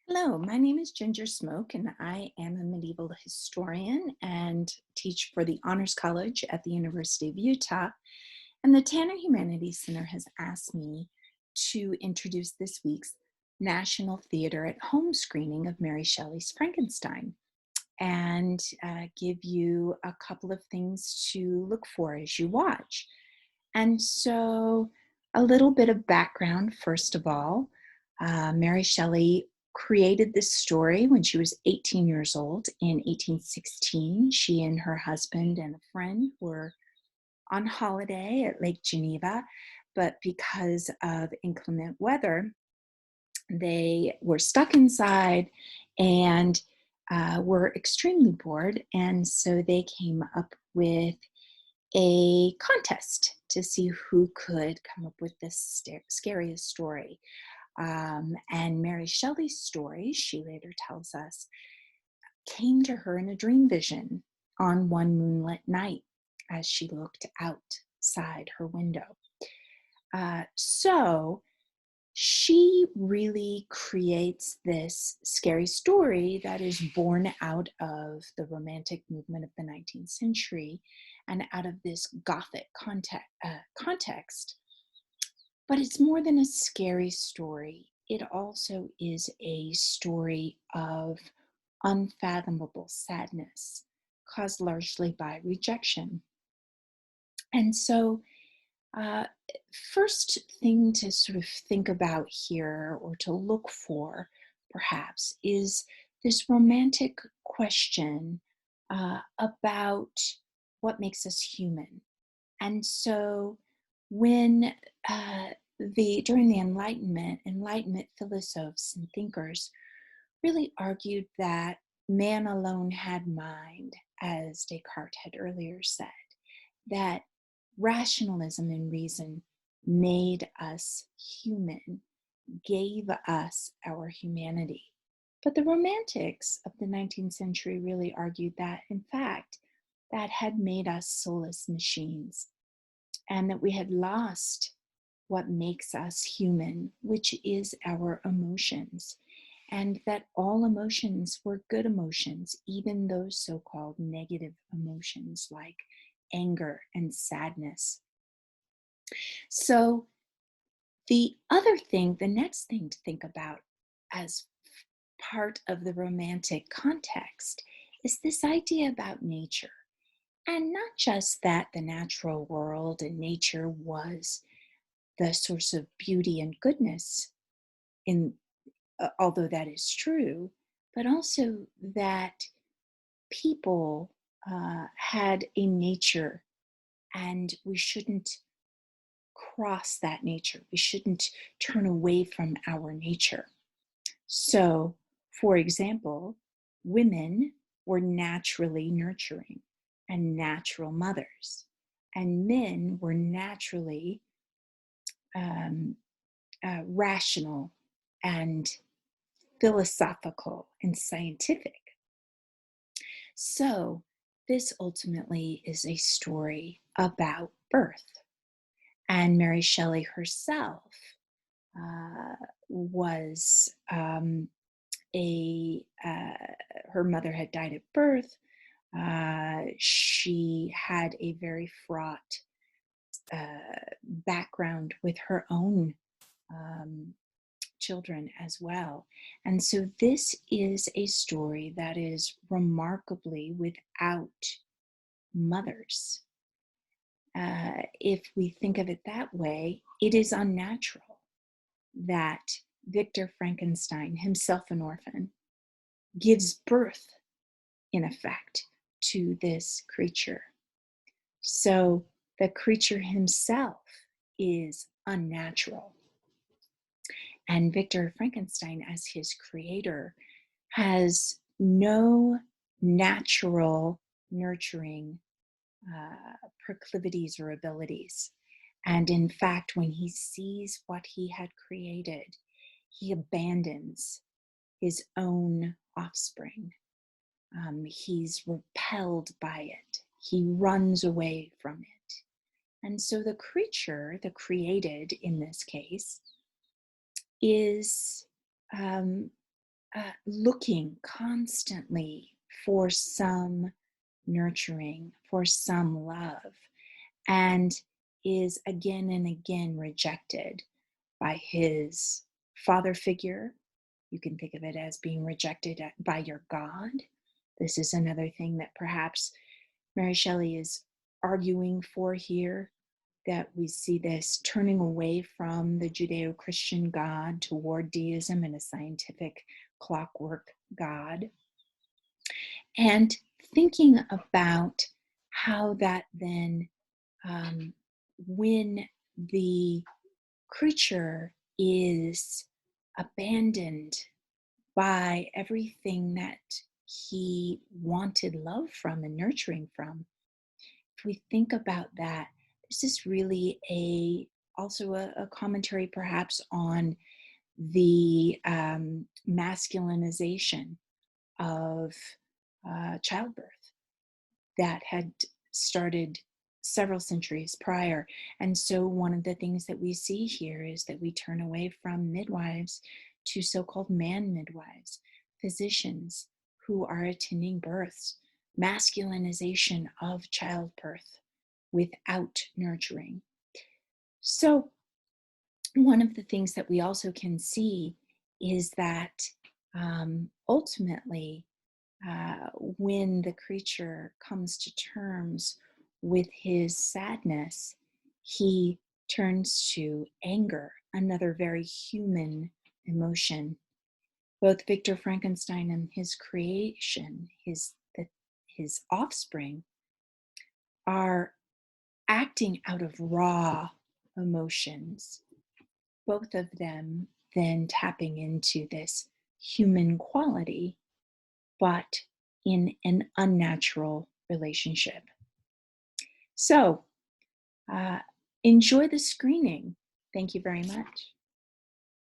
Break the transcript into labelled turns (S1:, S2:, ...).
S1: Hello, my name is Ginger Smoak, and I am a medieval historian and teach for the Honors College at the University of Utah. And the Tanner Humanities Center has asked me to introduce this week's National Theater at Home screening of Mary Shelley's Frankenstein and give you a couple of things to look for as you watch. And so, a little bit of background, first of all. Mary Shelley created this story when she was 18 years old in 1816. She and her husband and a friend were on holiday at Lake Geneva, but because of inclement weather, they were stuck inside and were extremely bored. And so they came up with a contest to see who could come up with this scariest story. And Mary Shelley's story, she later tells us, came to her in a dream vision on one moonlit night as she looked outside her window. So she really creates this scary story that is born out of the Romantic movement of the 19th century and out of this Gothic context. But it's more than a scary story. It also is a story of unfathomable sadness caused largely by rejection. And so uh, first thing to sort of think about here or to look for, perhaps, is this romantic question about what makes us human. And so, when during the Enlightenment philosophers and thinkers really argued that man alone had mind, as Descartes had earlier said, that rationalism and reason made us human, gave us our humanity. But the Romantics of the 19th century really argued that, in fact, that had made us soulless machines and that we had lost what makes us human, which is our emotions, and that all emotions were good emotions, even those so-called negative emotions like anger and sadness. So the next thing to think about as part of the romantic context is this idea about nature. And not just that the natural world and nature was the source of beauty and goodness, in although that is true, but also that people had a nature and we shouldn't cross that nature. We shouldn't turn away from our nature. So, for example, women were naturally nurturing and natural mothers, and men were naturally um, rational and philosophical and scientific. So, this ultimately is a story about birth. And Mary Shelley herself was her mother had died at birth. She had a very fraught background with her own um, children as well. And so this is a story that is remarkably without mothers. If we think of it that way, it is unnatural that Victor Frankenstein, himself an orphan, gives birth, in effect, to this creature. So the creature himself is unnatural. And Victor Frankenstein, as his creator, has no natural nurturing proclivities or abilities. And in fact, when he sees what he had created, he abandons his own offspring. He's repelled by it. He runs away from it. And so the creature, the created in this case, is looking constantly for some nurturing, for some love, and is again and again rejected by his father figure. You can think of it as being rejected by your God. This is another thing that perhaps Mary Shelley is arguing for here, that we see this turning away from the Judeo-Christian God toward deism and a scientific clockwork God, and thinking about how that then, when the creature is abandoned by everything that he wanted love from and nurturing from, if we think about that, this is really also a commentary perhaps on the masculinization of childbirth that had started several centuries prior. And so one of the things that we see here is that we turn away from midwives to so-called man midwives, physicians who are attending births, masculinization of childbirth without nurturing. So one of the things that we also can see is that ultimately, when the creature comes to terms with his sadness, he turns to anger, another very human emotion. Both Victor Frankenstein and his creation, his offspring, are acting out of raw emotions, both of them then tapping into this human quality, but in an unnatural relationship. So enjoy the screening. Thank you very much.